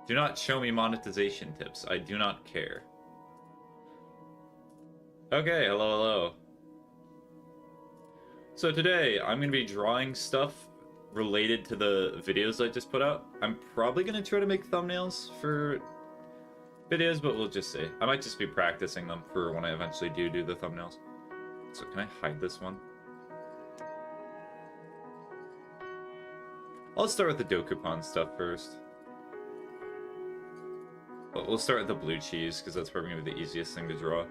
Do not show me monetization tips. I do not care. Okay, hello, hello. So today, I'm going to be drawing stuff related to the videos I just put out. I'm probably going to try to make thumbnails for videos, but we'll just see. I might just be practicing them for when I eventually do the thumbnails. So can I hide this one? I'll start with the Dokupon stuff first. We'll start with the blue cheese, because that's probably going to be the easiest thing to draw.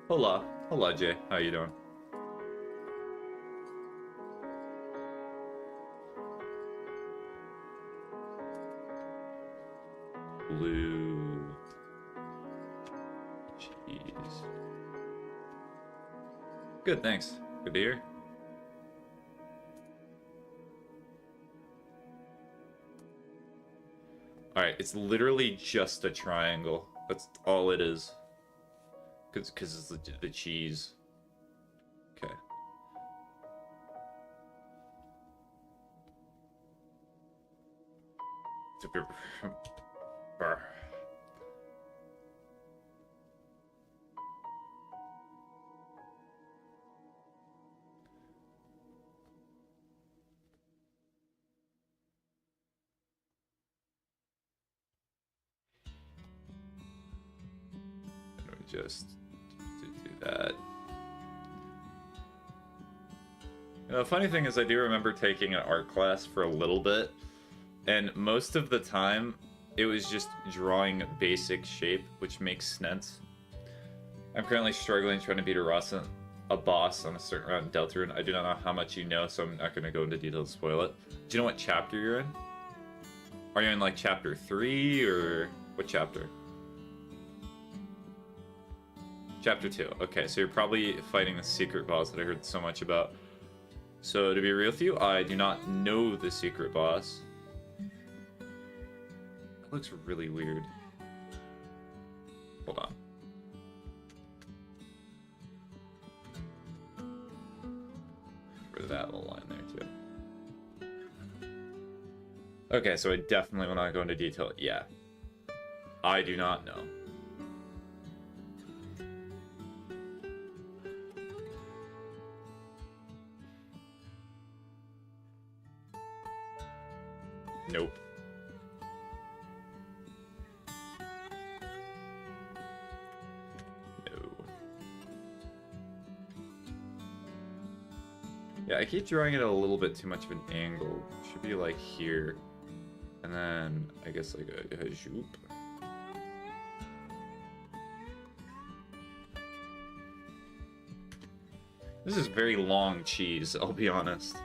Hola. Hola, Jay. How you doing? Blue cheese. Good, thanks. Good to hear. Alright, it's literally just a triangle. That's all it is. Because it's the cheese. Okay. Just to do that. You know, the funny thing is I do remember taking an art class for a little bit, and most of the time it was just drawing basic shape, which makes sense. I'm currently struggling trying to beat a boss on a certain route in Deltarune. I do not know how much you know, so I'm not going to go into detail to spoil it. Do you know what chapter you're in? Are you in like chapter 3 or what chapter? Chapter 2. Okay, so you're probably fighting the secret boss that I heard so much about. So, to be real with you, I do not know the secret boss. That looks really weird. Hold on. For that little line there, too. Okay, so I definitely will not go into detail. Yeah. I do not know. Nope. No. Yeah, I keep drawing it at a little bit too much of an angle. It should be like here. And then, I guess like a zoop. This is very long cheese, I'll be honest.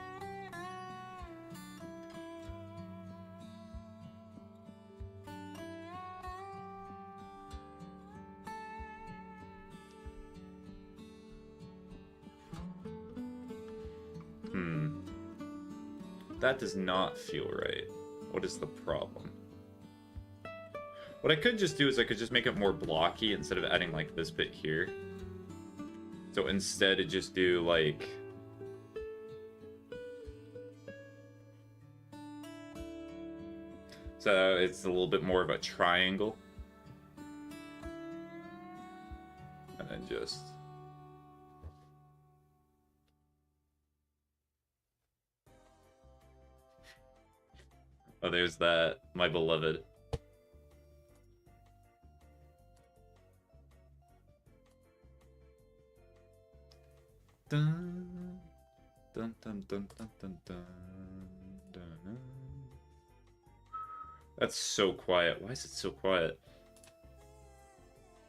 That does not feel right. What is the problem? What I could just do is I could just make it more blocky instead of adding like this bit here. So instead it just do like... So it's a little bit more of a triangle. And then just... Oh, there's that, my beloved. Dun, dun, dun, dun, dun, dun, dun, dun. That's so quiet. Why is it so quiet?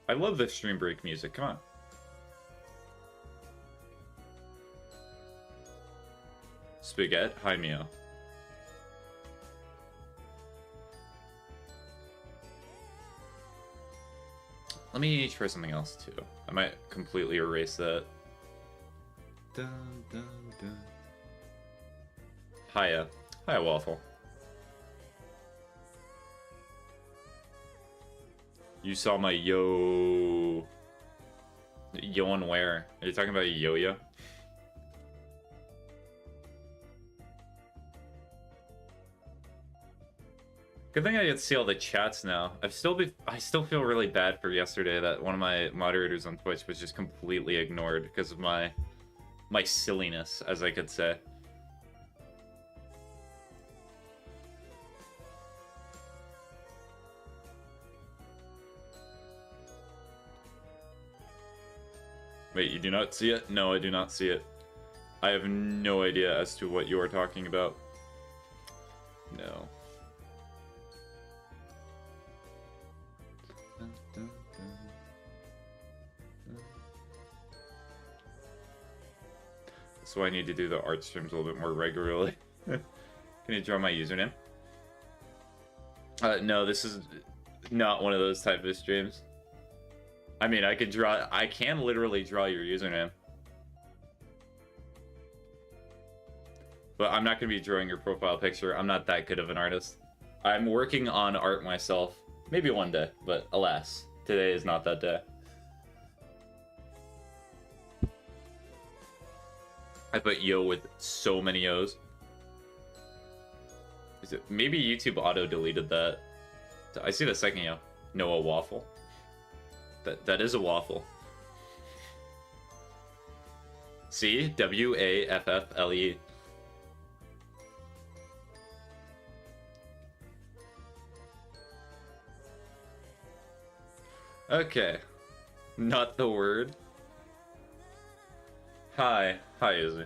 I love this stream break music. Come on. Spaghetti. Hi, Mio. Let me try something else too. I might completely erase that. Dun, dun, dun. Hiya. Hiya, Waffle. You saw my yo... Yo and where? Are you talking about yo-yo? Good thing I get to see all the chats now. I still feel really bad for yesterday that one of my moderators on Twitch was just completely ignored because of my silliness, as I could say. Wait, you do not see it? No, I do not see it. I have no idea as to what you are talking about. No. So I need to do the art streams a little bit more regularly. Can you draw my username? No, this is not one of those type of streams. I mean, I can literally draw your username. But I'm not going to be drawing your profile picture. I'm not that good of an artist. I'm working on art myself. Maybe one day, but alas, today is not that day. I put yo with so many O's. Is it, maybe YouTube auto deleted that. I see the second yo. Noah waffle. That is a waffle. See? W-A-F-F-L-E. Okay. Not the word. Hi. Hi, Izzy.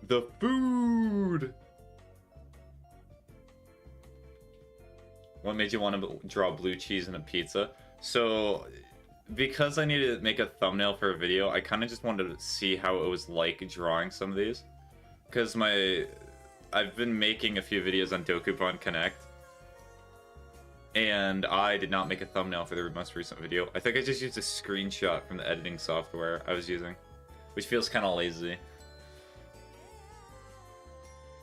The food! What made you want to draw blue cheese in a pizza? So, because I needed to make a thumbnail for a video, I kind of just wanted to see how it was like drawing some of these. Because I've been making a few videos on Dokupon Connect. And I did not make a thumbnail for the most recent video. I think I just used a screenshot from the editing software I was using, which feels kind of lazy.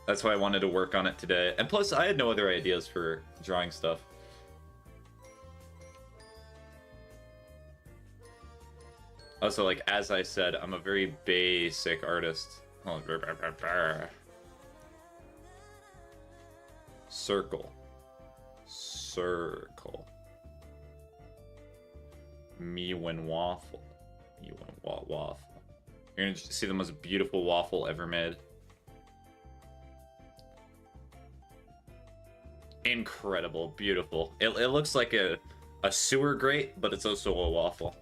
That's why I wanted to work on it today. And plus, I had no other ideas for drawing stuff. Also, like, as I said, I'm a very basic artist. Circle. Circle. Me when waffle. Me when waffle. You're gonna see the most beautiful waffle ever made. Incredible, beautiful. It looks like a sewer grate, but it's also a waffle.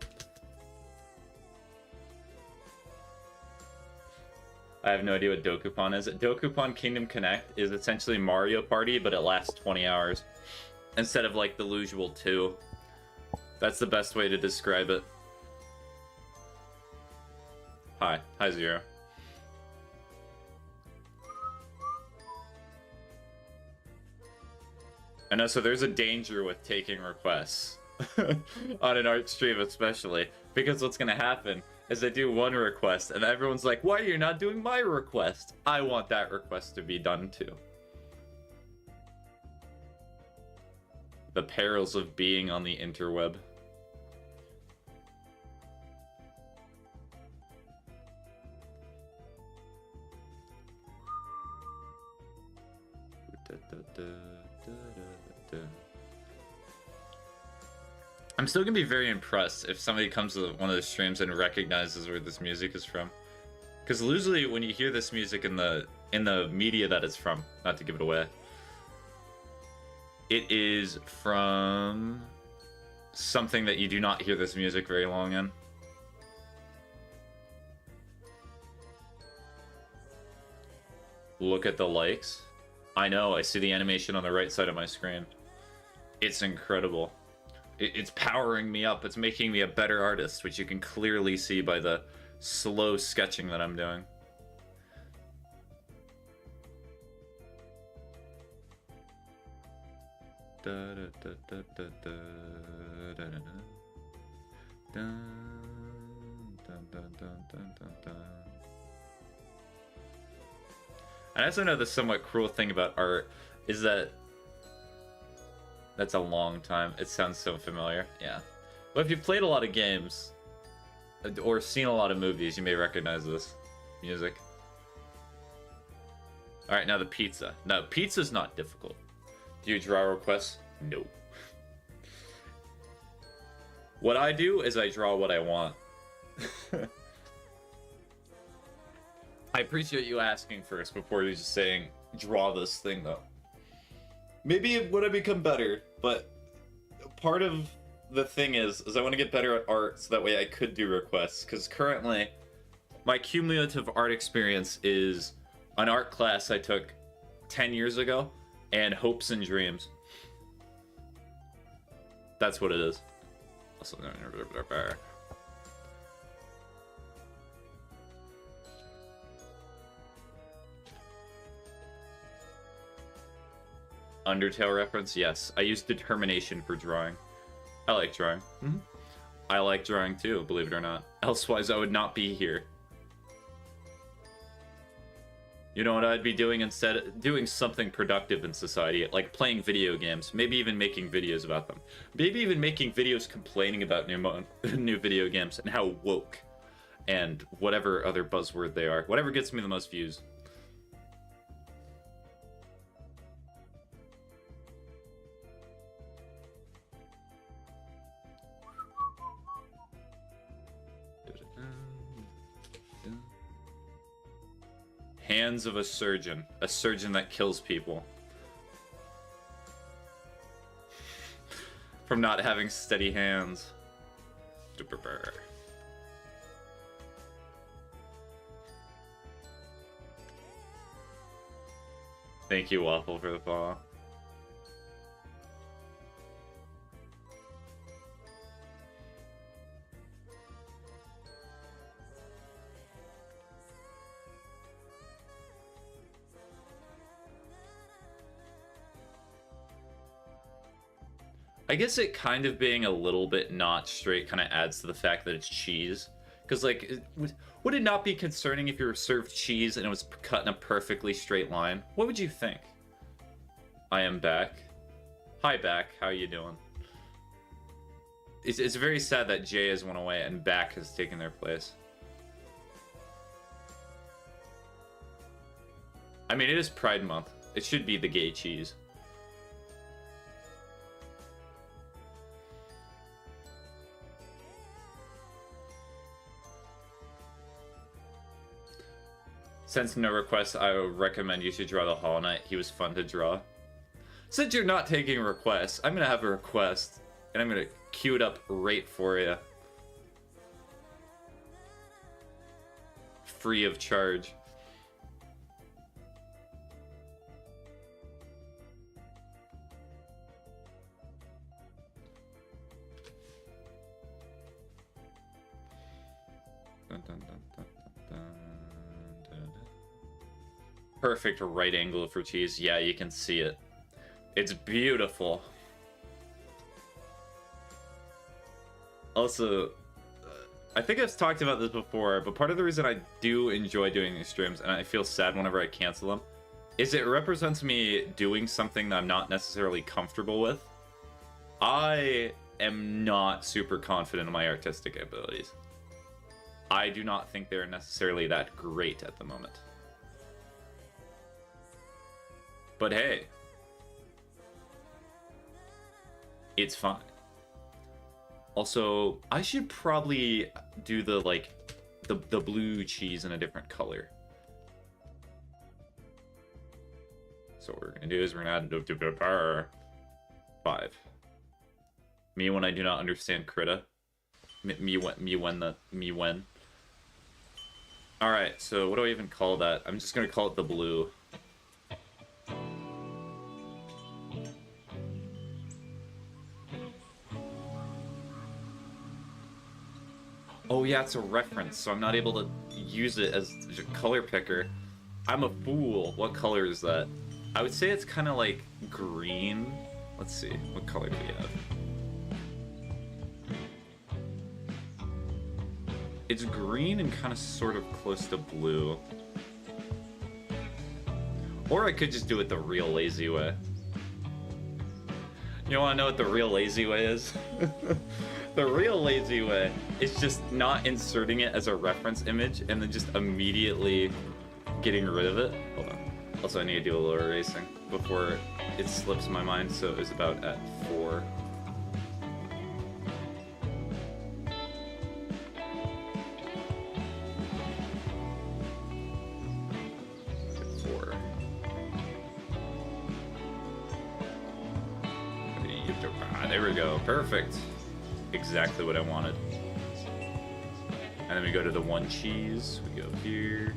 I have no idea what Dokupon is. Dokupon Kingdom Connect is essentially Mario Party, but it lasts 20 hours. Instead of like the usual 2. That's the best way to describe it. Hi. Hi, Zero. And also, there's a danger with taking requests. On an art stream especially. Because what's gonna happen is I do one request, and everyone's like, why are you not doing my request? I want that request to be done too. The perils of being on the interweb. I'm still gonna be very impressed if somebody comes to one of the streams and recognizes where this music is from. Because usually when you hear this music in the media that it's from, not to give it away, it is from something that you do not hear this music very long in. Look at the likes. I know, I see the animation on the right side of my screen. It's incredible. It's powering me up. It's making me a better artist, which you can clearly see by the slow sketching that I'm doing. And I also know the somewhat cruel thing about art is that that's a long time. It sounds so familiar. Yeah. But if you've played a lot of games or seen a lot of movies, you may recognize this music. All right, now the pizza. No, pizza's not difficult. Do you draw requests? No. What I do is I draw what I want. I appreciate you asking first before you just saying, draw this thing, though. Maybe it would have become better, but part of the thing is I want to get better at art so that way I could do requests, because currently my cumulative art experience is an art class I took 10 years ago and hopes and dreams. That's what it is. Also, Undertale reference? Yes. I use determination for drawing. I like drawing. Mm-hmm. I like drawing too, believe it or not. Elsewise, I would not be here. You know what I'd be doing instead? Doing something productive in society, like playing video games, maybe even making videos about them. Maybe even making videos complaining about new video games and how woke and whatever other buzzword they are. Whatever gets me the most views. Hands of a surgeon that kills people. From not having steady hands. Thank you, Waffle, for the follow. I guess it kind of being a little bit not straight kind of adds to the fact that it's cheese. Because, like, would it not be concerning if you were served cheese and it was cut in a perfectly straight line? What would you think? I am back. Hi, back. How you doing? It's very sad that Jay has went away and back has taken their place. I mean, it is Pride Month. It should be the gay cheese. Since no requests, I would recommend you should draw the Hollow Knight. He was fun to draw. Since you're not taking requests, I'm gonna have a request, and I'm gonna queue it up right for you. Free of charge. Dun, dun, dun, dun, dun, dun, dun. Perfect right angle for cheese. Yeah, you can see it. It's beautiful. Also, I think I've talked about this before, but part of the reason I do enjoy doing these streams, and I feel sad whenever I cancel them, is it represents me doing something that I'm not necessarily comfortable with. I am not super confident in my artistic abilities. I do not think they're necessarily that great at the moment. But hey, it's fine. Also, I should probably do the, like, the blue cheese in a different color. So what we're gonna do is we're gonna add 5. Me when I do not understand Krita. Me when. Alright, so what do I even call that? I'm just gonna call it the blue. Oh yeah, it's a reference, so I'm not able to use it as a color picker. I'm a fool. What color is that? I would say it's kind of like green. Let's see, what color do we have? It's green and kind of sort of close to blue. Or I could just do it the real lazy way. You want to know what the real lazy way is? The real lazy way is just not inserting it as a reference image and then just immediately getting rid of it. Hold on. Also, I need to do a little erasing before it slips my mind, so it was about at 4. There we go. Perfect. Exactly what I wanted. And then we go to the one cheese. We go here.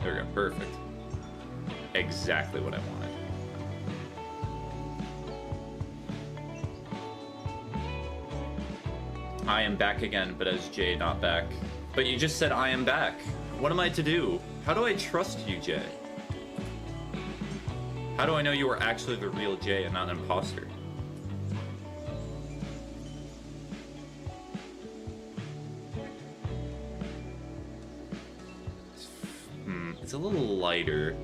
There we go. Perfect. Exactly what I wanted. I am back again, but as Jay, not back. But you just said I am back. What am I to do? How do I trust you, Jay? How do I know you are actually the real Jay and not an imposter? It's a little lighter.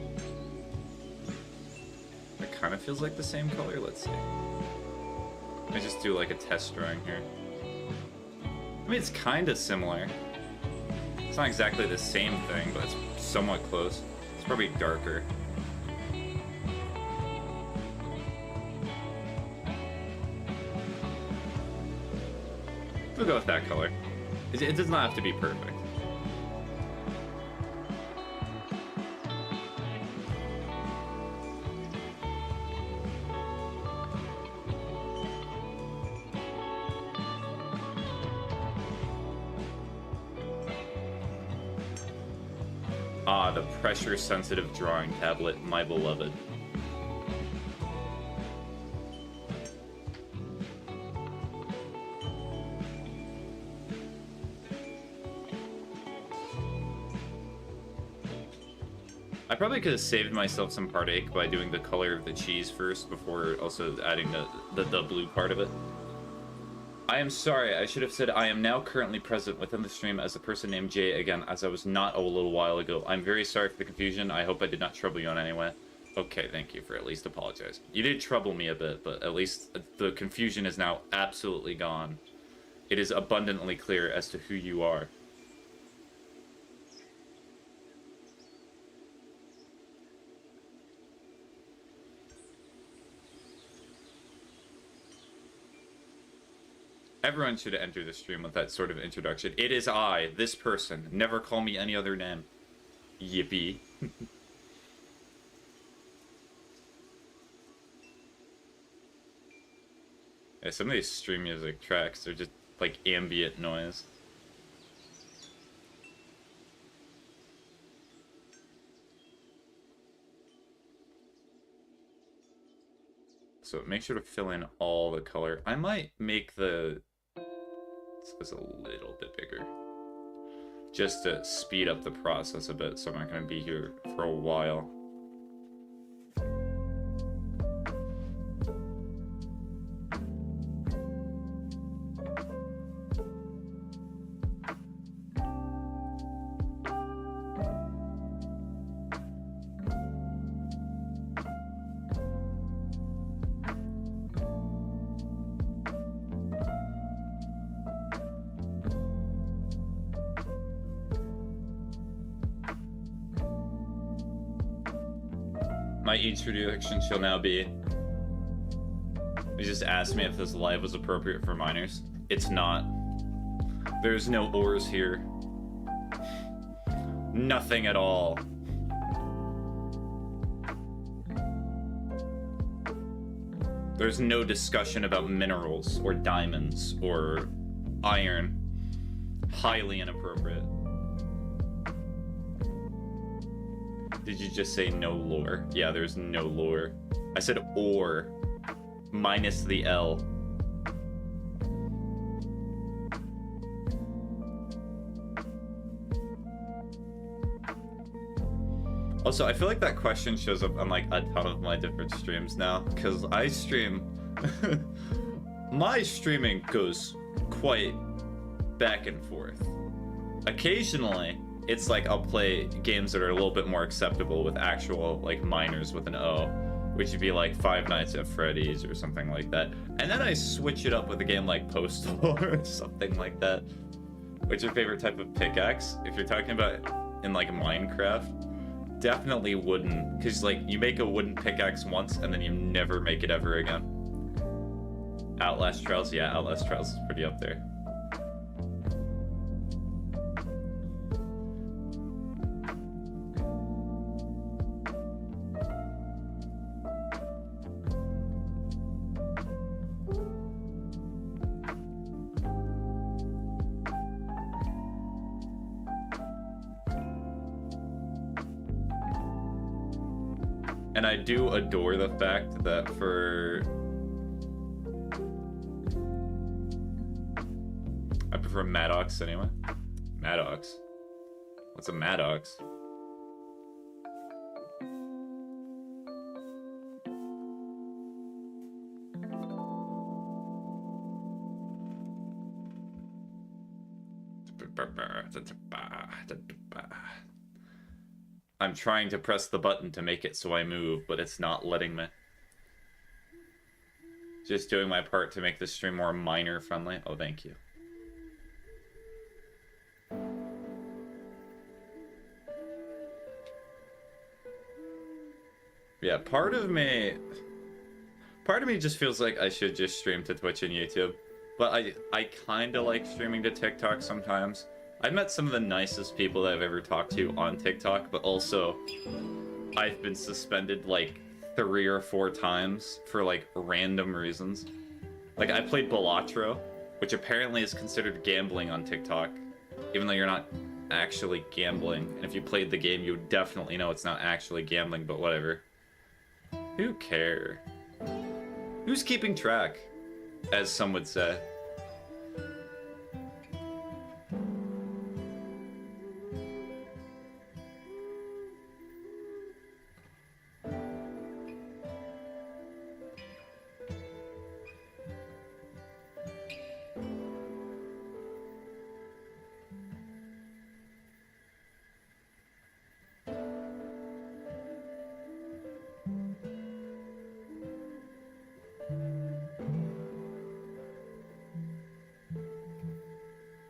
It kind of feels like the same color. Let's see. Let me just do like a test drawing here. I mean, it's kind of similar. It's not exactly the same thing, but it's somewhat close. It's probably darker. We'll go with that color. It does not have to be perfect. Ah, the pressure-sensitive drawing tablet, my beloved. I probably could have saved myself some heartache by doing the color of the cheese first before also adding the blue part of it. I am sorry, I should have said I am now currently present within the stream as a person named Jay again, as I was not a little while ago. I'm very sorry for the confusion. I hope I did not trouble you in any way. Okay, thank you for at least apologizing. You did trouble me a bit, but at least the confusion is now absolutely gone. It is abundantly clear as to who you are. Everyone should enter the stream with that sort of introduction. It is I, this person. Never call me any other name. Yippee. Yeah, some of these stream music tracks are just like ambient noise. So make sure to fill in all the color. I might make this a little bit bigger, just to speed up the process a bit, so I'm not going to be here for a while. My introduction shall now be... He just asked me if this live was appropriate for minors. It's not. There's no ors here. Nothing at all. There's no discussion about minerals or diamonds or iron. Highly inappropriate. Did you just say no lore? Yeah, there's no lore. I said or, minus the L. Also, I feel like that question shows up on like a ton of my different streams now, because I stream... My streaming goes quite back and forth. Occasionally, it's like I'll play games that are a little bit more acceptable with actual like minors with an O, which would be like Five Nights at Freddy's or something like that. And then I switch it up with a game like Postal or something like that. What's your favorite type of pickaxe? If you're talking about in like Minecraft, definitely wooden, because like you make a wooden pickaxe once and then you never make it ever again. Outlast Trials, yeah, Outlast Trials is pretty up there. And I do adore the fact that for... I prefer Maddox anyway. Maddox? What's a Maddox? I'm trying to press the button to make it so I move, but it's not letting me. Just doing my part to make this stream more miner friendly. Oh, thank you. Yeah, part of me just feels like I should just stream to Twitch and YouTube. But I kind of like streaming to TikTok sometimes. I've met some of the nicest people that I've ever talked to on TikTok, but also I've been suspended like 3 or 4 times for like random reasons. Like I played Balatro, which apparently is considered gambling on TikTok, even though you're not actually gambling. And if you played the game, you would definitely know it's not actually gambling, but whatever. Who cares? Who's keeping track, as some would say?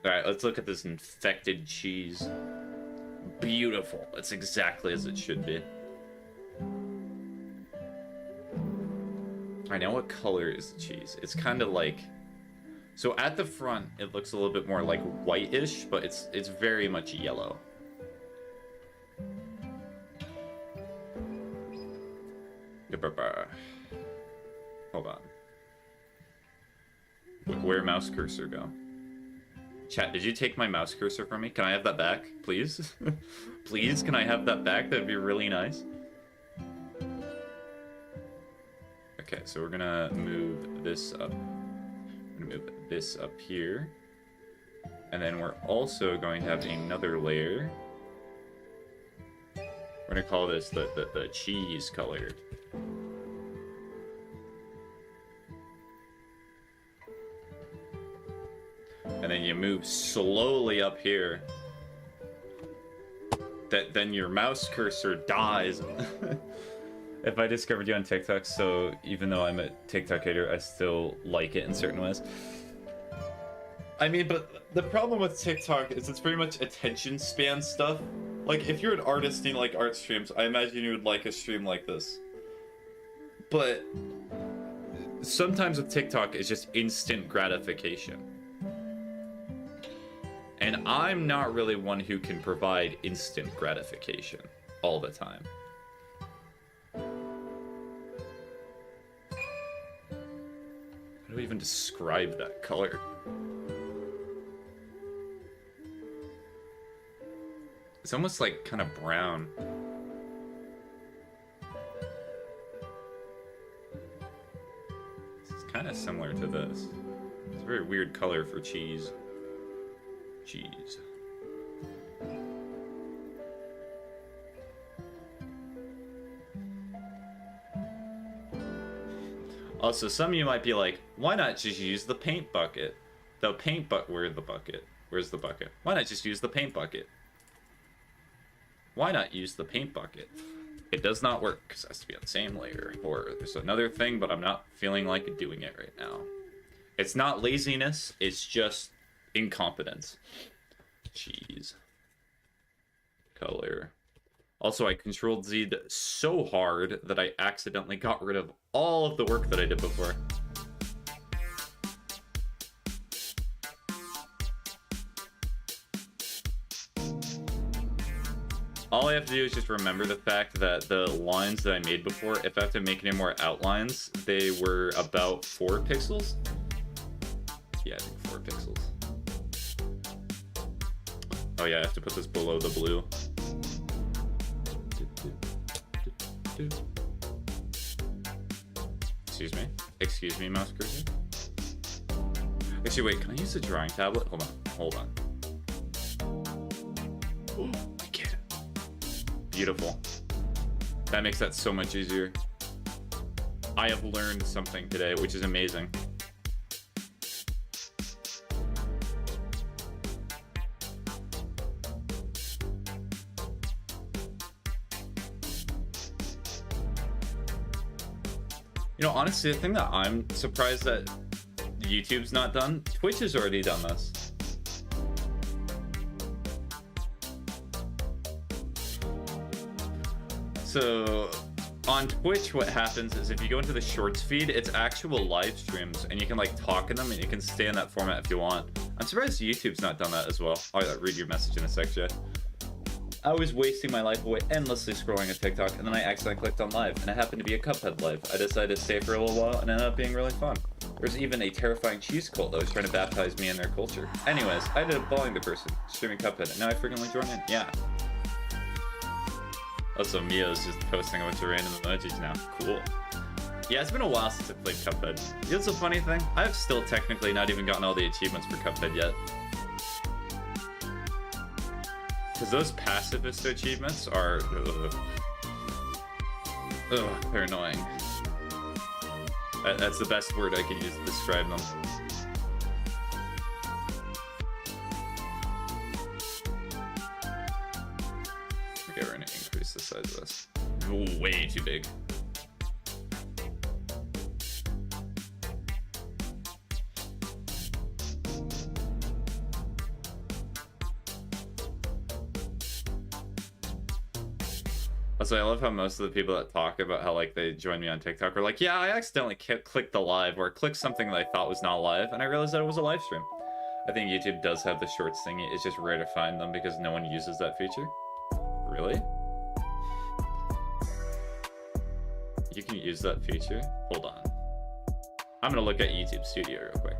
Alright, let's look at this infected cheese. Beautiful. It's exactly as it should be. Alright, now what color is the cheese? It's kind of like... So at the front, it looks a little bit more like whitish, but it's very much yellow. Hold on. Where'd mouse cursor go? Chat, did you take my mouse cursor from me? Can I have that back, please? Please, can I have that back? That'd be really nice. Okay, so we're gonna move this up. We're gonna move this up here. And then we're also going to have another layer. We're gonna call this the cheese color. And then you move slowly up here. Then your mouse cursor dies. If I discovered you on TikTok, so even though I'm a TikTok hater, I still like it in certain ways. I mean, but the problem with TikTok is it's pretty much attention span stuff. Like, if you're an artist and you like art streams, I imagine you would like a stream like this. But sometimes with TikTok, it's just instant gratification. And I'm not really one who can provide instant gratification all the time. How do I even describe that color? It's almost like kind of brown. It's kind of similar to this. It's a very weird color for cheese. Cheese. Also, some of you might be like, why not just use the paint bucket? The paint bucket, where's the bucket? Where's the bucket? Why not just use the paint bucket? Why not use the paint bucket? It does not work because it has to be on the same layer. Or there's another thing, but I'm not feeling like doing it right now. It's not laziness, it's just incompetence. Jeez. Color. Also, I Control Z'd so hard that I accidentally got rid of all of the work that I did before. All I have to do is just remember the fact that the lines that I made before, if I have to make any more outlines, they were about 4 pixels. Yeah, I think 4 pixels. Oh yeah, I have to put this below the blue. Excuse me. Excuse me, mouse cursor. Actually, wait, can I use the drawing tablet? Hold on, hold on. Oh, I get it. Beautiful. That makes that so much easier. I have learned something today, which is amazing. You know, honestly, the thing that I'm surprised that YouTube's not done, Twitch has already done this. So, on Twitch, what happens is if you go into the Shorts feed, it's actual live streams, and you can, like, talk in them, and you can stay in that format if you want. I'm surprised YouTube's not done that as well. I'll read your message in a sec, Jay. I was wasting my life away endlessly scrolling at TikTok, and then I accidentally clicked on live, and it happened to be a Cuphead live. I decided to stay for a little while, and ended up being really fun. There's even a terrifying cheese cult that was trying to baptize me in their culture. Anyways, I ended up following the person, streaming Cuphead, and now I frequently join in. Yeah. Also, Mia's just posting a bunch of random emojis now. Cool. Yeah, it's been a while since I played Cuphead. You know what's a funny thing? I've still technically not even gotten all the achievements for Cuphead yet. Because those pacifist achievements are... they're annoying. That's the best word I can use to describe them. Okay, we're gonna increase the size of this. Way too big. Also, I love how most of the people that talk about how, like, they joined me on TikTok are like, yeah, I accidentally clicked the live or clicked something that I thought was not live, and I realized that it was a live stream. I think YouTube does have the shorts thingy. It's just rare to find them because no one uses that feature. Really? You can use that feature? Hold on. I'm gonna look at YouTube Studio real quick.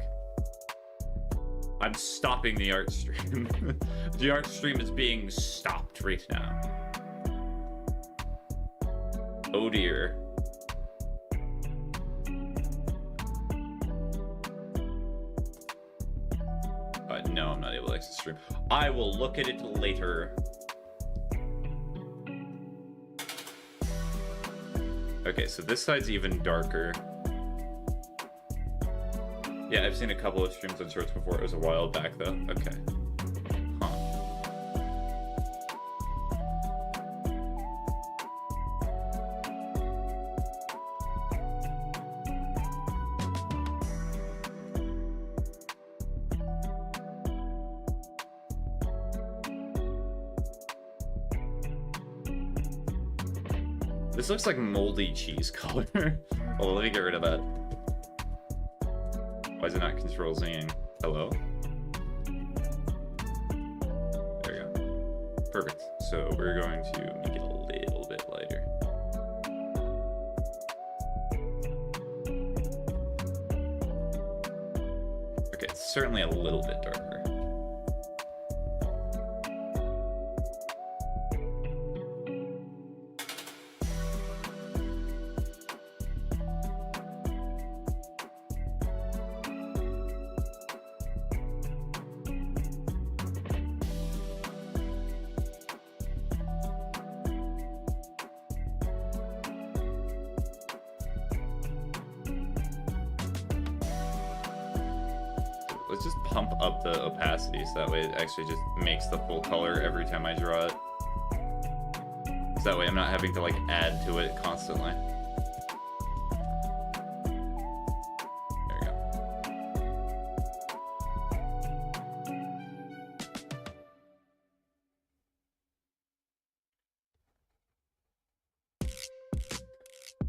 I'm stopping the art stream. The art stream is being stopped right now. Oh dear. No, I'm not able to exit stream. I will look at it later. Okay, so this side's even darker. Yeah, I've seen a couple of streams on shorts before. It was a while back though. Okay. This looks like moldy cheese color. Oh, let me get rid of that. Why is it not Control Zing? Hello? There we go. Perfect. So we're going to make it a little bit lighter. Okay, it's certainly a little bit darker. Let's just pump up the opacity so that way it actually just makes the full color every time I draw it. So that way I'm not having to like add to it constantly. There we go.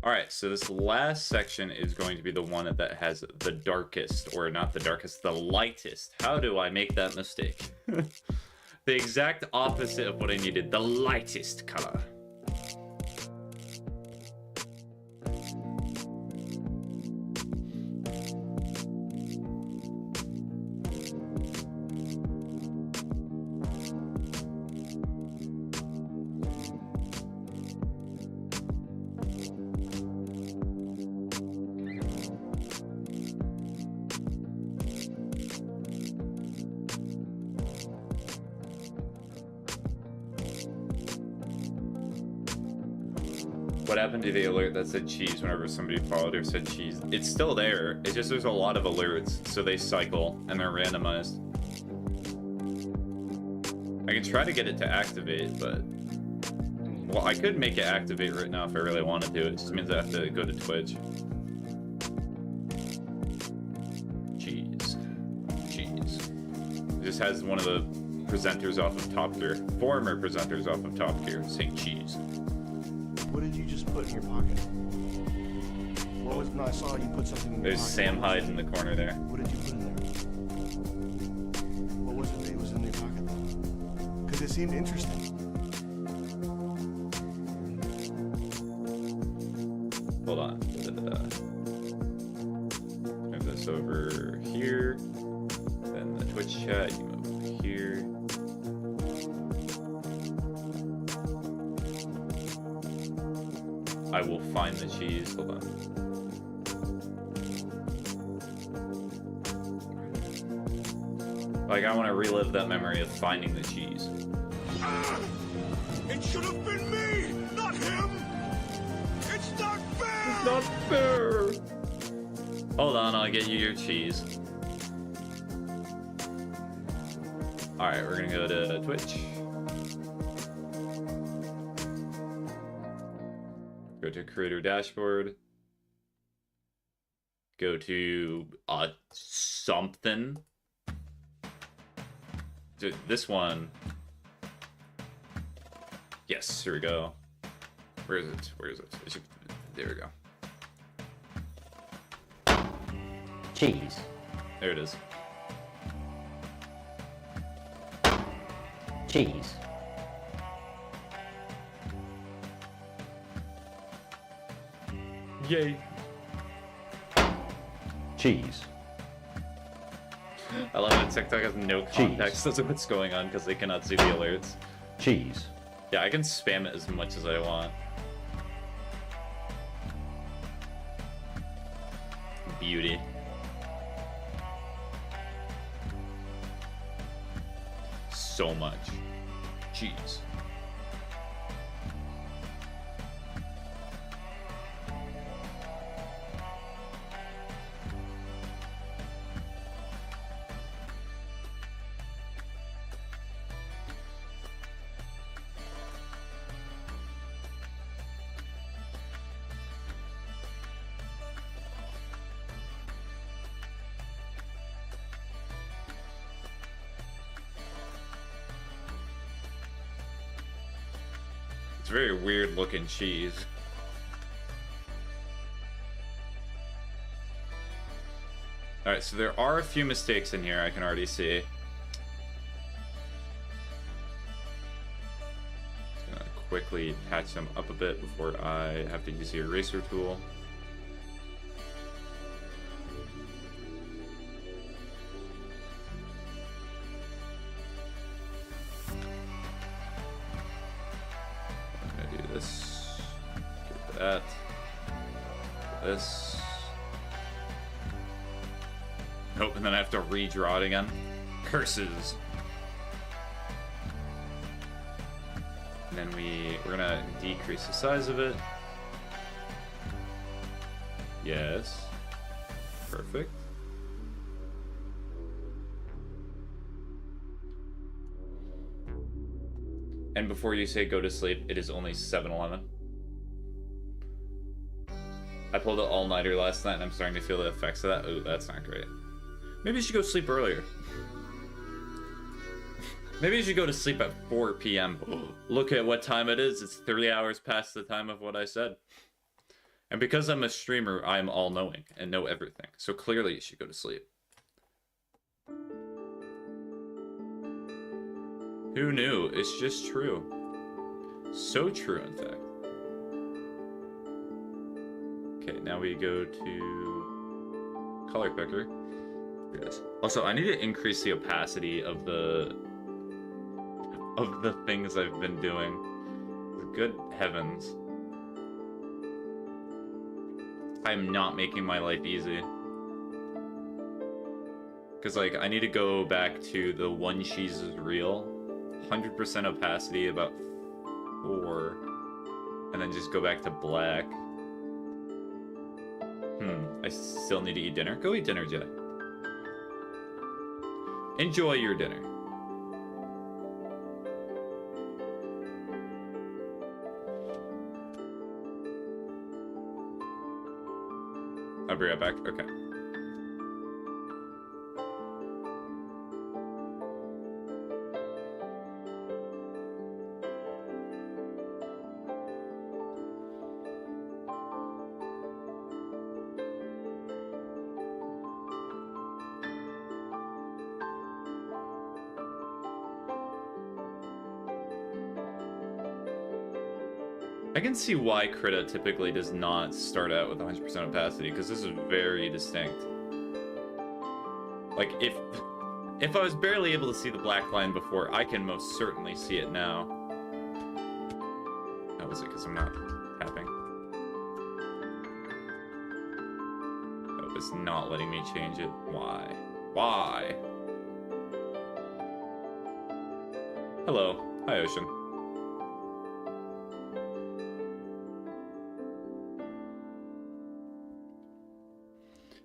Alright, so this last section is going to be the one that has the darkest, or not the darkest, the lightest. How do I make that mistake? The exact opposite of what I needed, the lightest color. What happened to the alert that said cheese whenever somebody followed or said cheese? It's still there. It's just there's a lot of alerts, so they cycle and they're randomized. I can try to get it to activate, but... Well, I could make it activate right now if I really wanted to. It just means I have to go to Twitch. Cheese. Cheese. It just has one of the presenters off of Top Tier. Former presenters off of Top Tier saying cheese. What did you just put in your pocket? What was? No, I saw you put something in your There's pocket. Sam Hyde in the corner there. What did you put in there? What was it that was in your pocket though? Because it seemed interesting. Hold on. Move this over here. Then the Twitch chat, you move over here. I will find the cheese. Hold on. Like, I want to relive that memory of finding the cheese. It should have been me, not him. It's not fair. It's not fair. Hold on, I'll get you your cheese. Alright, we're gonna go to Twitch. Go to creator dashboard. Go to something. Dude, this one. Yes, here we go. Where is it? Where is it? There we go. Cheese. There it is. Cheese. Yay. Cheese. I love that TikTok has no context as to what's going on because they cannot see the alerts. Cheese. Yeah, I can spam it as much as I want. Beauty. So much. Jeez. Very weird looking cheese. Alright, so there are a few mistakes in here I can already see. Just gonna quickly patch them up a bit before I have to use the eraser tool. That. This. Nope, and then I have to redraw it again. Curses. And then we're gonna decrease the size of it. Yes. Perfect. And before you say go to sleep, it is only 7:11. I pulled an all-nighter last night and I'm starting to feel the effects of that. Ooh, that's not great. Maybe you should go sleep earlier. Maybe you should go to sleep at 4 p.m. Look at what time it is. It's 3 hours past the time of what I said. And because I'm a streamer, I'm all-knowing and know everything. So clearly you should go to sleep. Who knew? It's just true. So true, in fact. Okay, now we go to color picker. Here it is. Also, I need to increase the opacity of the things I've been doing. Good heavens. I'm not making my life easy. Because, like, I need to go back to the one cheese is real. 100% opacity, about 4. And then just go back to black. I still need to eat dinner. Go eat dinner, Jay. Enjoy your dinner. I'll be right back. Okay. I can see why Krita typically does not start out with 100% opacity, because this is very distinct. Like, if I was barely able to see the black line before, I can most certainly see it now. That was it because I'm not tapping. Oh, it's not letting me change it. Why? Why? Hello. Hi, Ocean.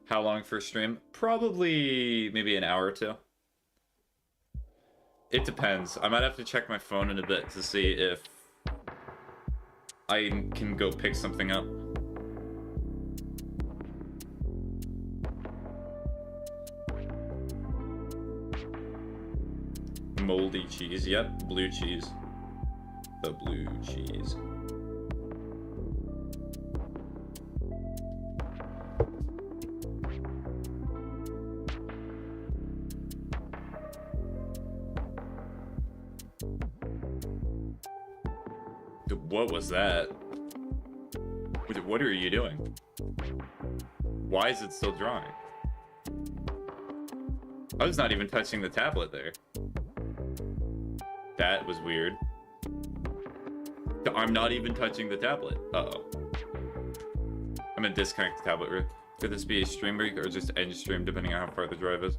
How long for a stream? Probably maybe an hour or 2. It depends. I might have to check my phone in a bit to see if I can go pick something up. Moldy cheese. Yep, blue cheese. The blue cheese. What was that? What are you doing? Why is it still drawing? I was not even touching the tablet there. That was weird. I'm not even touching the tablet. Uh-oh. I'm gonna disconnect the tablet. Could this be a stream break or just end stream depending on how far the drive is?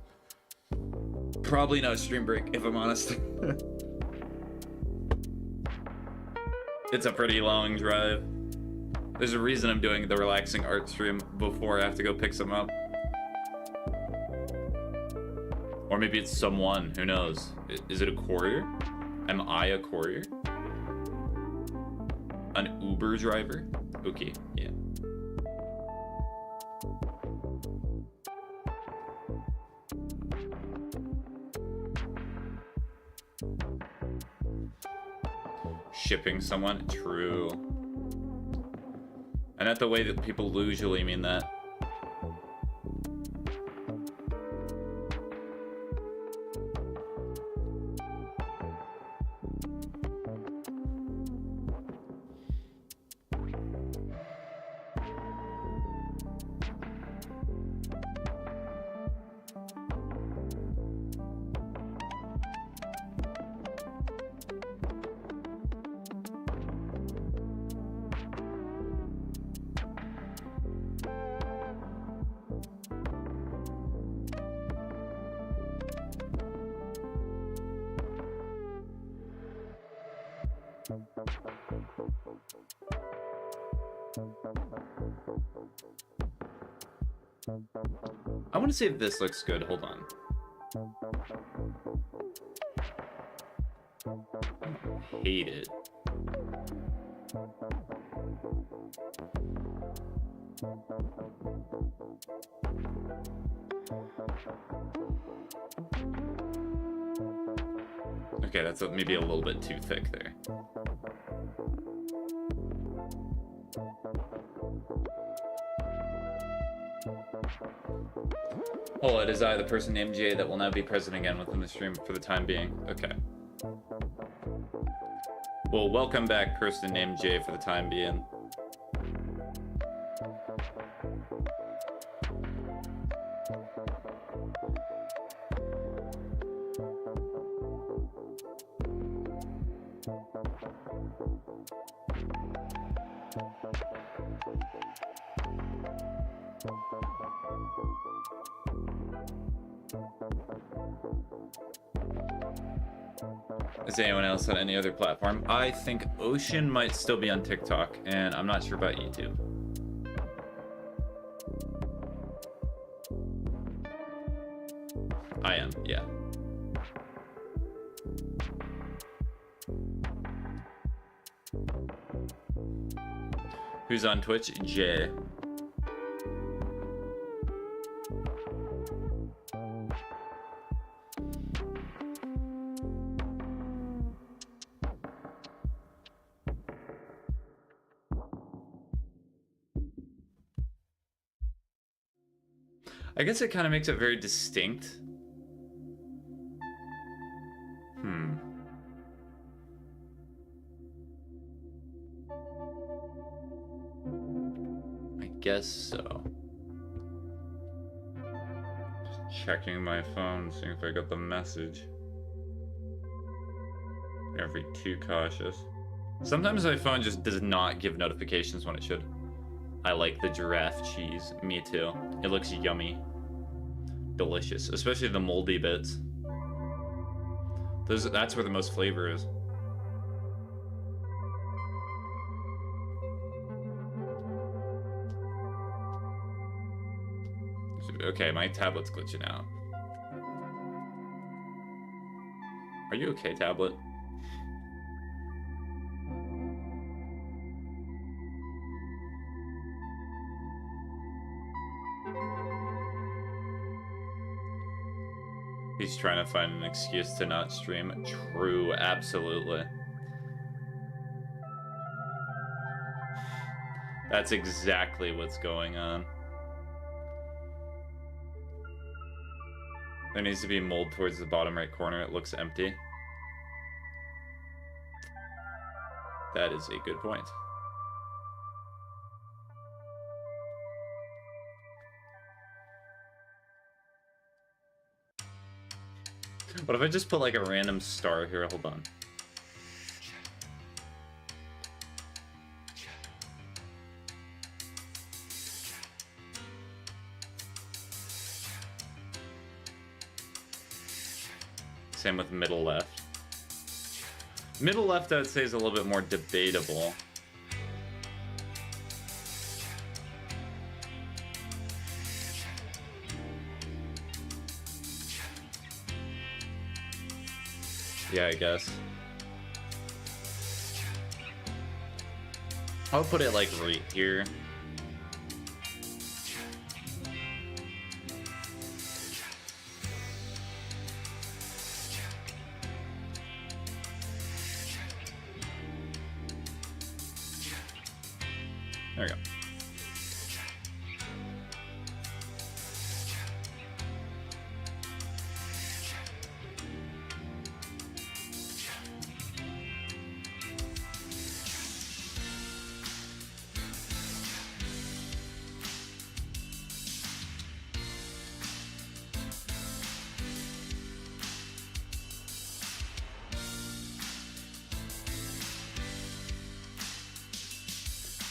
Probably not a stream break, if I'm honest. It's a pretty long drive. There's a reason I'm doing the relaxing art stream before I have to go pick some up. Or maybe it's someone, who knows? Is it a courier? Am I a courier? An Uber driver? Okay, yeah. Shipping someone? True. And not the way that people usually mean that. I want to see if this looks good. Hold on. I hate it. Okay, that's maybe a little bit too thick there. Oh, it is I, the person named Jay, that will now be present again within the stream for the time being. Okay. Well, welcome back, person named Jay, for the time being. Is anyone else on any other platform? I think Ocean might still be on TikTok, and I'm not sure about YouTube. I am, yeah. Who's on Twitch? Jay. I guess it kind of makes it very distinct. I guess so. Just checking my phone, seeing if I got the message. Never be too cautious. Sometimes my phone just does not give notifications when it should. I like the giraffe cheese. Me too. It looks yummy. Delicious. Especially the moldy bits. That's where the most flavor is. Okay, my tablet's glitching out. Are you okay, tablet? He's trying to find an excuse to not stream. True, absolutely. That's exactly what's going on. There needs to be mold towards the bottom right corner. It looks empty. That is a good point. What if I just put like a random star here? Hold on. Same with middle left. Middle left, I would say, is a little bit more debatable. Yeah, I guess. I'll put it like right here. There we go.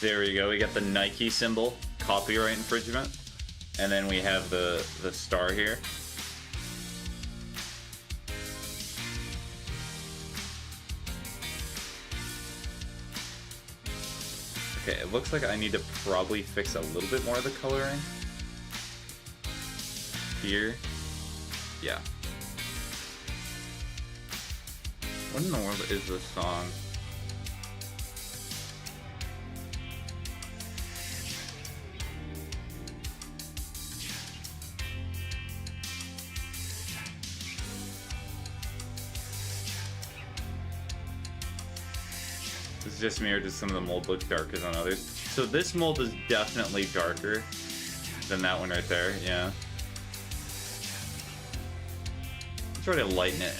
There we go. We got the Nike symbol, copyright infringement, and then we have the star here. Okay, it looks like I need to probably fix a little bit more of the coloring here. Yeah. What in the world is this song? it's just me or does some of the mold look darker than others? So this mold is definitely darker than that one right there, yeah. I'll try to lighten it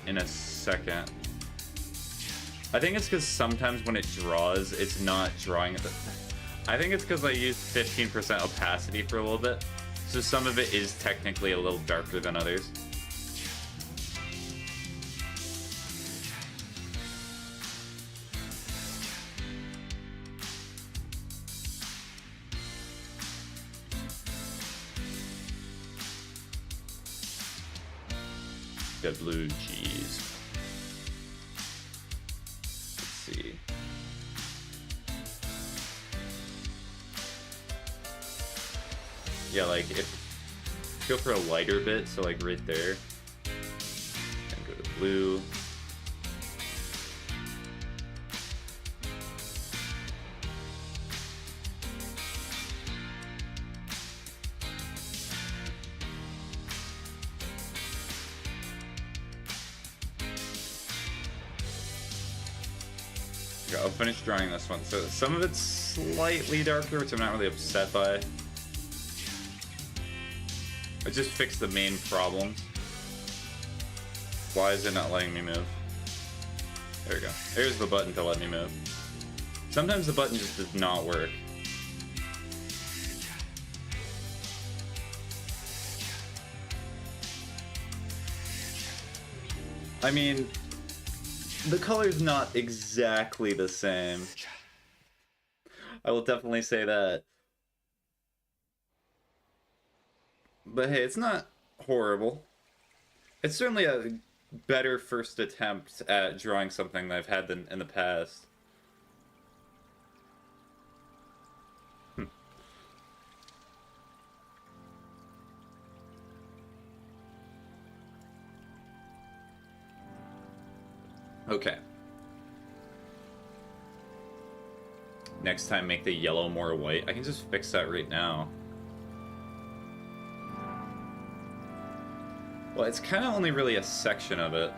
in a second. I think it's because sometimes when it draws, it's not drawing. I think it's because I used 15% opacity for a little bit. So some of it is technically a little darker than others. Got blue cheese. Let's see. Yeah, like if go for a lighter bit, so like right there, and go to blue. Okay, I'll finish drawing this one. So some of it's slightly darker, which I'm not really upset by. I just fixed the main problems. Why is it not letting me move? There we go. There's the button to let me move. Sometimes the button just does not work. I mean, the color's not exactly the same. I will definitely say that. But hey, it's not horrible. It's certainly a better first attempt at drawing something that I've had than in the past. Okay. Next time, make the yellow more white. I can just fix that right now. Well, it's kind of only really a section of it.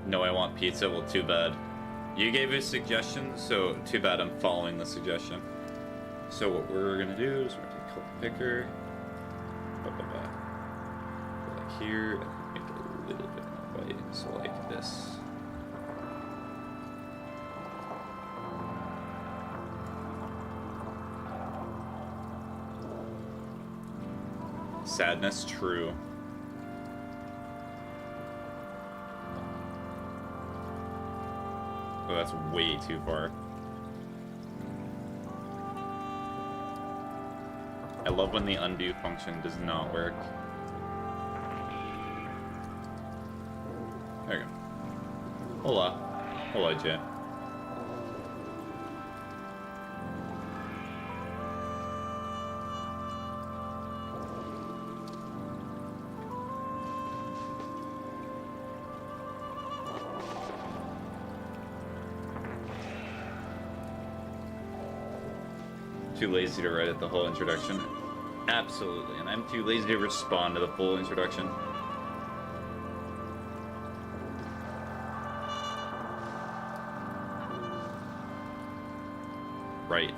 No, I want pizza. Well, too bad. You gave a suggestion, so too bad I'm following the suggestion. So what we're gonna do is we're gonna take color picker. Go like here, and make it a little bit more white. So like this. Sadness, true. Oh, that's way too far. I love when the undo function does not work. There you go. Hola. Hola, Jay. Too lazy to write it the whole introduction. Absolutely, and I'm too lazy to respond to the full introduction. Right.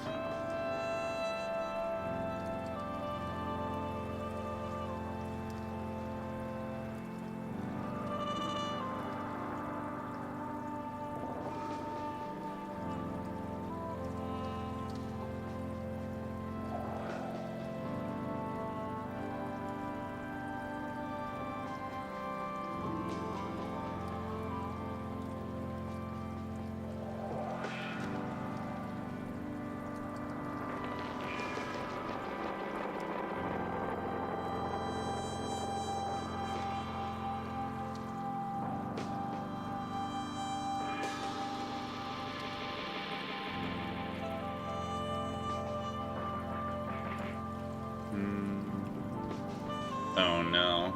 Oh no.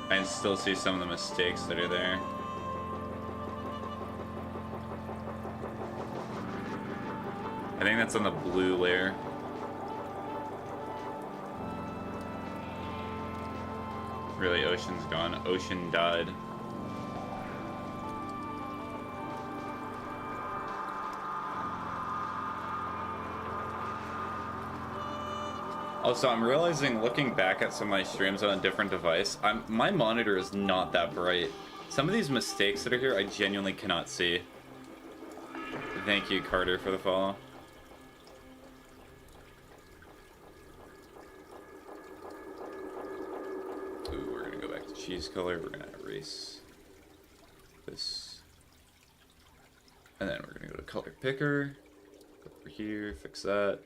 I can still see some of the mistakes that are there. I think that's on the blue layer. Really, Ocean's gone. Ocean died. Also, I'm realizing, looking back at some of my streams on a different device, my monitor is not that bright. Some of these mistakes that are here, I genuinely cannot see. Thank you, Carter, for the follow. Ooh, we're gonna go back to cheese color. We're gonna erase this. And then we're gonna go to color picker. Go over here, fix that.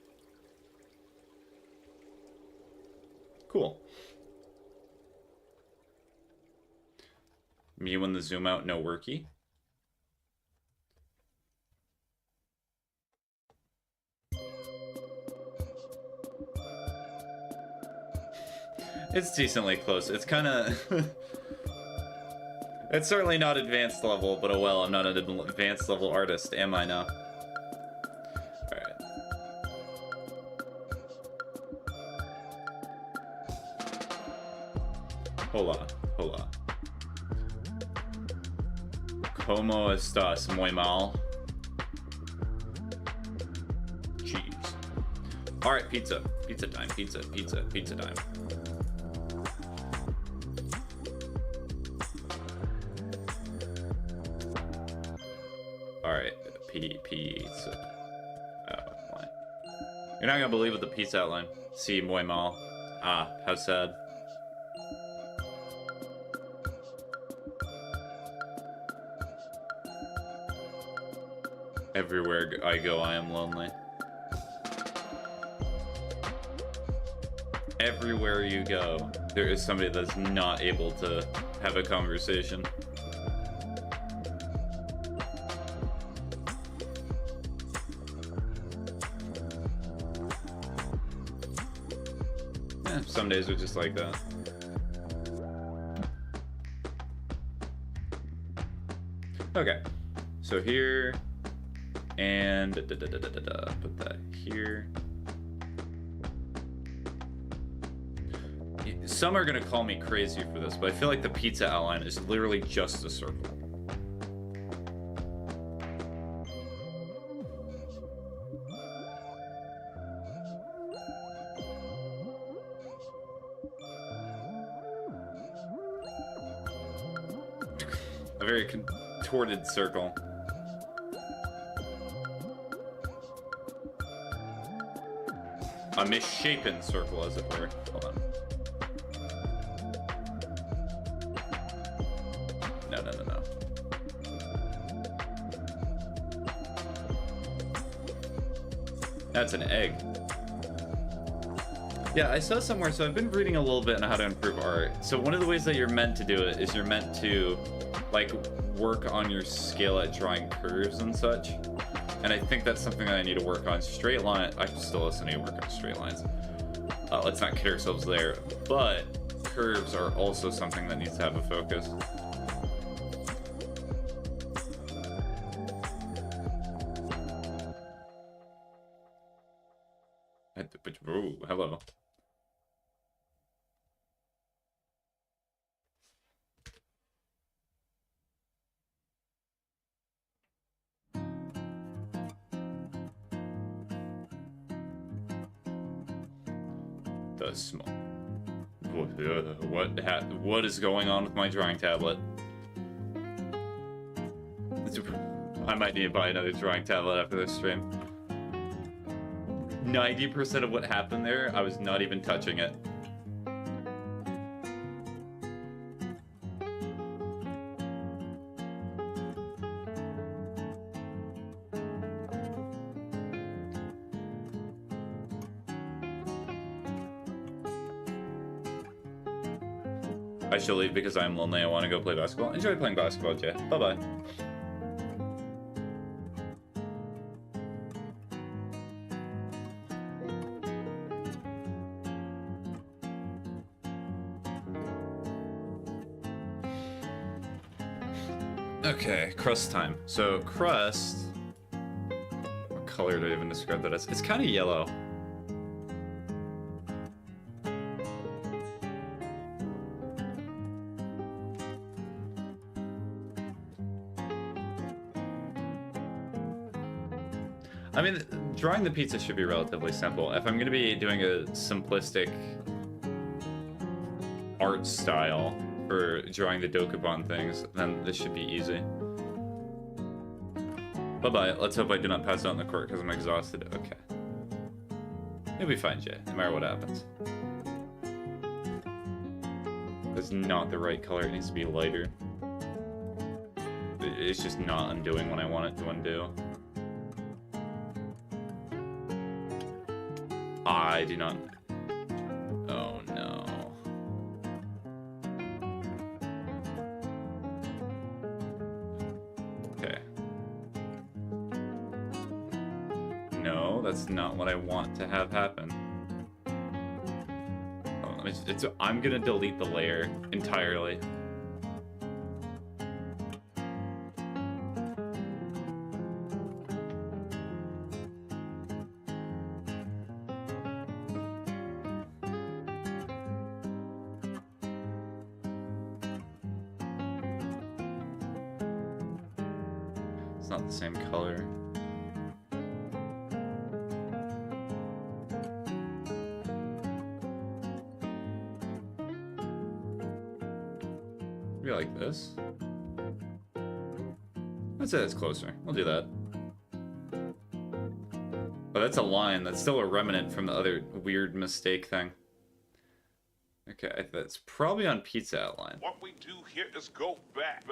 Cool. Me when the zoom out, no worky. It's decently close. It's kind of... It's certainly not advanced level, but oh well, I'm not an advanced level artist, am I now? Alright. Hola, hola. ¿Cómo estás, muy mal? Cheese. Alright, pizza. Pizza time, pizza time. Alright, pizza outline. You're not gonna believe what the pizza outline. Si, muy mal. Ah, how sad. Everywhere I go, I am lonely. Everywhere you go, there is somebody that's not able to have a conversation. Some days are just like that. Okay, so here, and put that here. Some are gonna call me crazy for this, but I feel like the pizza outline is literally just a circle. A very contorted circle. A misshapen circle, as it were. Hold on. No. That's an egg. Yeah, I saw somewhere, so I've been reading a little bit on how to improve art. So one of the ways that you're meant to do it is you're meant to, like, work on your skill at drawing curves and such. And I think that's something that I need to work on. Straight line, I still also need to work on straight lines. Let's not kid ourselves there. But curves are also something that needs to have a focus. Ooh, hello. The small. What is going on with my drawing tablet? I might need to buy another drawing tablet after this stream. 90% of what happened there, I was not even touching it. I shall leave because I'm lonely. I want to go play basketball. Enjoy playing basketball, Jay. Bye-bye. Okay, crust time. So crust, what color do I even describe that as? It's kind of yellow. I mean, Drawing the pizza should be relatively simple. If I'm going to be doing a simplistic art style for drawing the Dokubon things, then this should be easy. Bye-bye. Let's hope I do not pass out in the court because I'm exhausted. Okay. You'll be fine, Jay, no matter what happens. That's not the right color. It needs to be lighter. It's just not undoing what I want it to undo. I do not... Oh, no. Okay. No, that's not what I want to have happen. Oh, I'm gonna delete the layer entirely. It's not the same color. Maybe like this. I'd say that's closer. We'll do that. But that's a line. That's still a remnant from the other weird mistake thing. Okay, that's probably on pizza outline. What we do here is go back.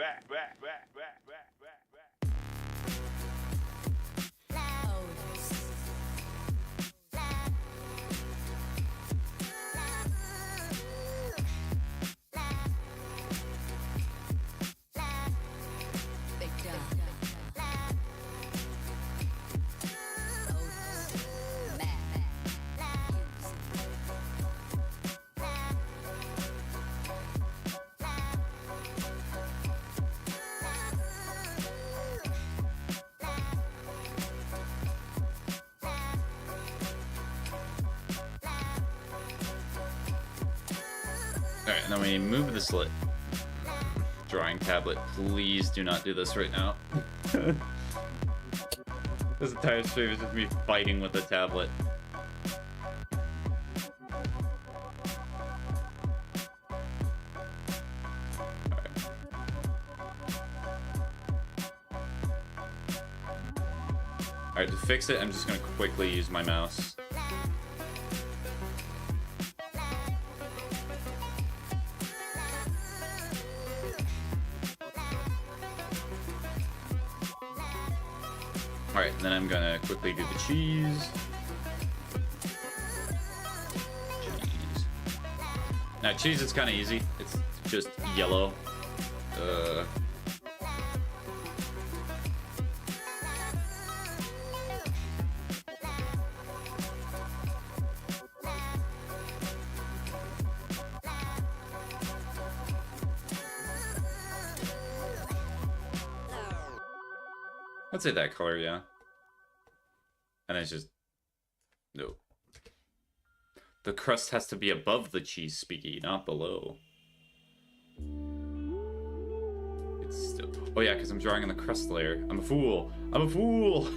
Alright, and then we move the slit. Drawing tablet, please do not do this right now. This entire stream is just me fighting with the tablet. Alright, to fix it, I'm just gonna quickly use my mouse. Alright, then I'm gonna quickly do the cheese. Cheese. Now, cheese is kind of easy. It's just yellow. I'd say that color, yeah. And it's just... no. The crust has to be above the cheese speaky, not below. It's still... oh yeah, because I'm drawing on the crust layer. I'm a fool! I'm a fool!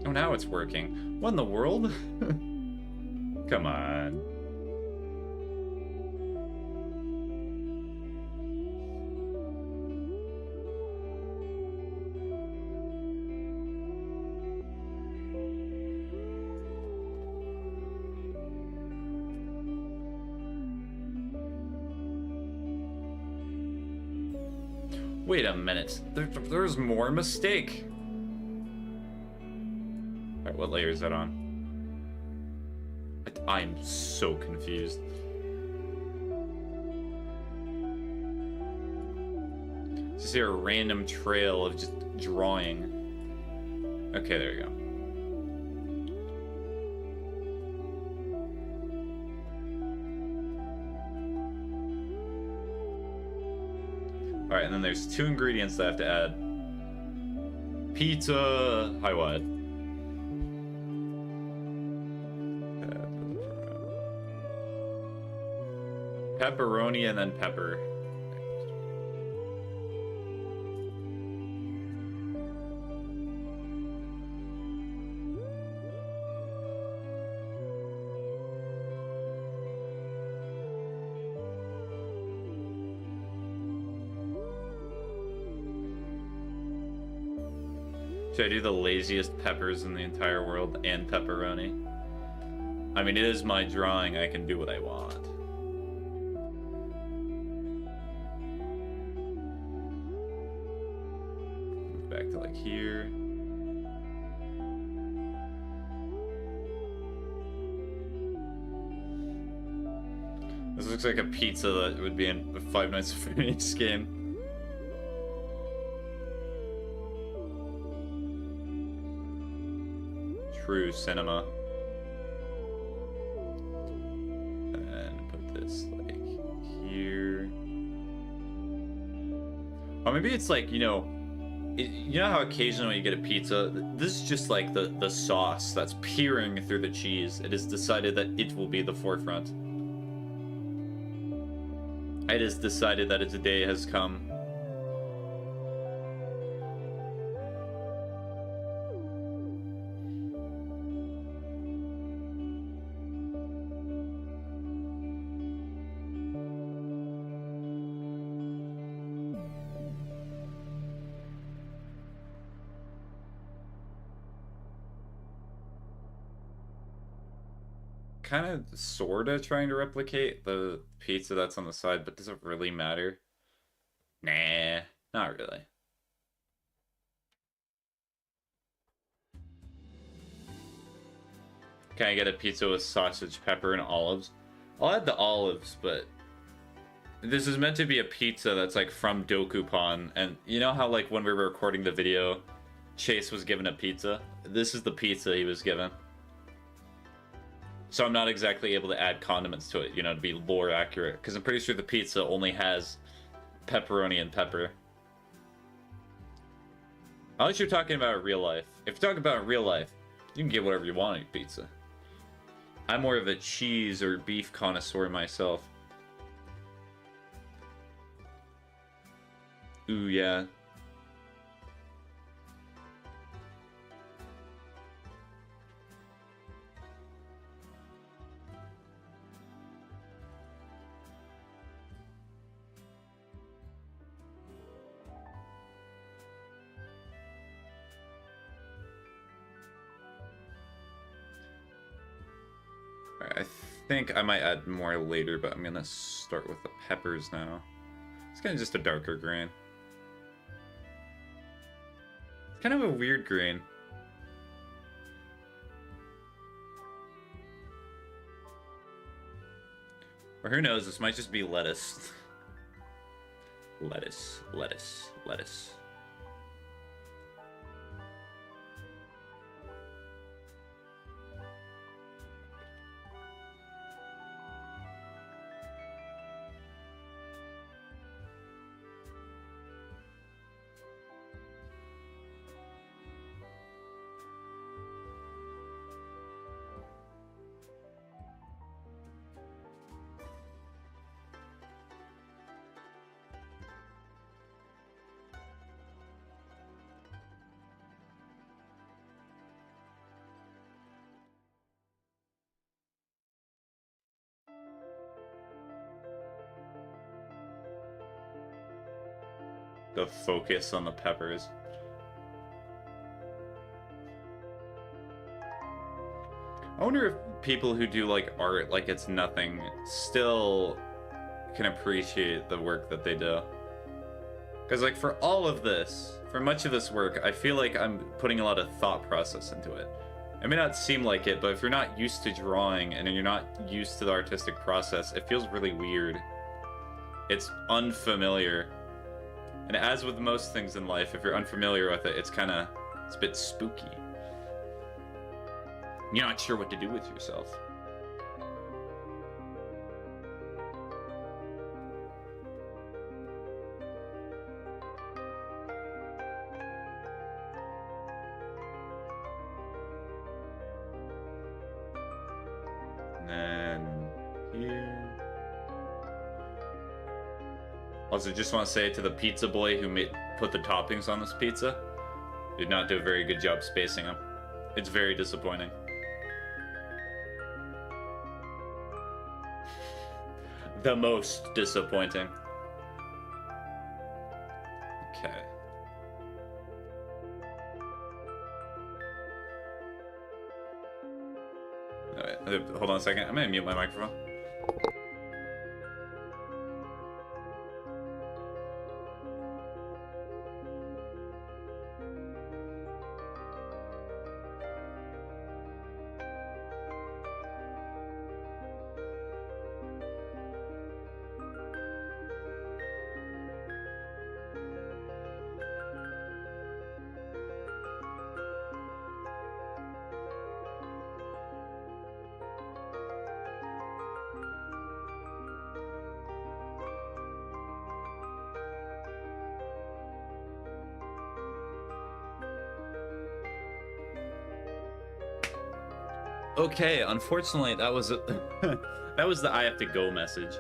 Oh, now it's working. What in the world? Come on. Wait a minute. There's more mistake. Alright, what layer is that on? I'm so confused. Just hear a random trail of just drawing. Okay, there you go. Alright, and then there's 2 ingredients that I have to add. Pizza! Hi, what? Pepperoni and then pepper. Should I do the laziest peppers in the entire world and pepperoni? I mean, it is my drawing. I can do what I want. Move back to like here. This looks like a pizza that would be in the Five Nights at Freddy's game. True cinema. And put this like here. Or maybe it's like, you know how occasionally when you get a pizza, this is just like the sauce that's peering through the cheese. It is decided that it will be the forefront. It is decided that its day has come. Kind of sorta trying to replicate the pizza that's on the side, but does it really matter? Nah, not really. Can I get a pizza with sausage, pepper, and olives? I'll add the olives, but this is meant to be a pizza that's like from Dokupon, and you know how like when we were recording the video, Chase was given a pizza? This is the pizza he was given. So I'm not exactly able to add condiments to it, you know, to be lore accurate. Because I'm pretty sure the pizza only has pepperoni and pepper. Unless you're talking about real life. If you're talking about real life, you can get whatever you want on your pizza. I'm more of a cheese or beef connoisseur myself. Ooh, yeah. I think I might add more later, but I'm gonna start with the peppers now. It's kind of just a darker green. It's kind of a weird green. Or who knows, this might just be lettuce. Lettuce, lettuce, lettuce. The focus on the peppers. I wonder if people who do like art like it's nothing still can appreciate the work that they do. Because like for all of this, for much of this work, I feel like I'm putting a lot of thought process into it. It may not seem like it, but if you're not used to drawing and you're not used to the artistic process, it feels really weird. It's unfamiliar. And as with most things in life, if you're unfamiliar with it, it's a bit spooky. You're not sure what to do with yourself. And then here. Also, just want to say to the pizza boy who put the toppings on this pizza, did not do a very good job spacing them. It's very disappointing. The most disappointing. Okay. Alright, hold on a second. I'm gonna mute my microphone. Okay, unfortunately, that was that was the I have to go message.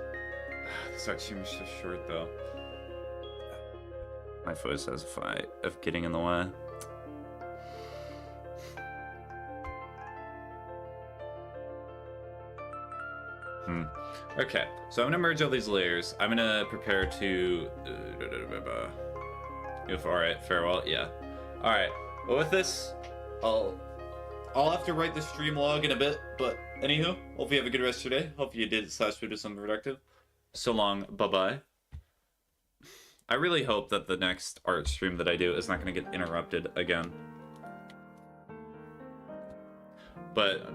This actually was so short though. My voice has a fight of getting in the way. Okay, so I'm gonna merge all these layers. I'm gonna prepare to. If all right, farewell. Yeah. All right. Well, with this, I'll have to write the stream log in a bit, but anywho, hope you have a good rest of your day. Hope you did /do something productive. So long, bye-bye. I really hope that the next art stream that I do is not going to get interrupted again. But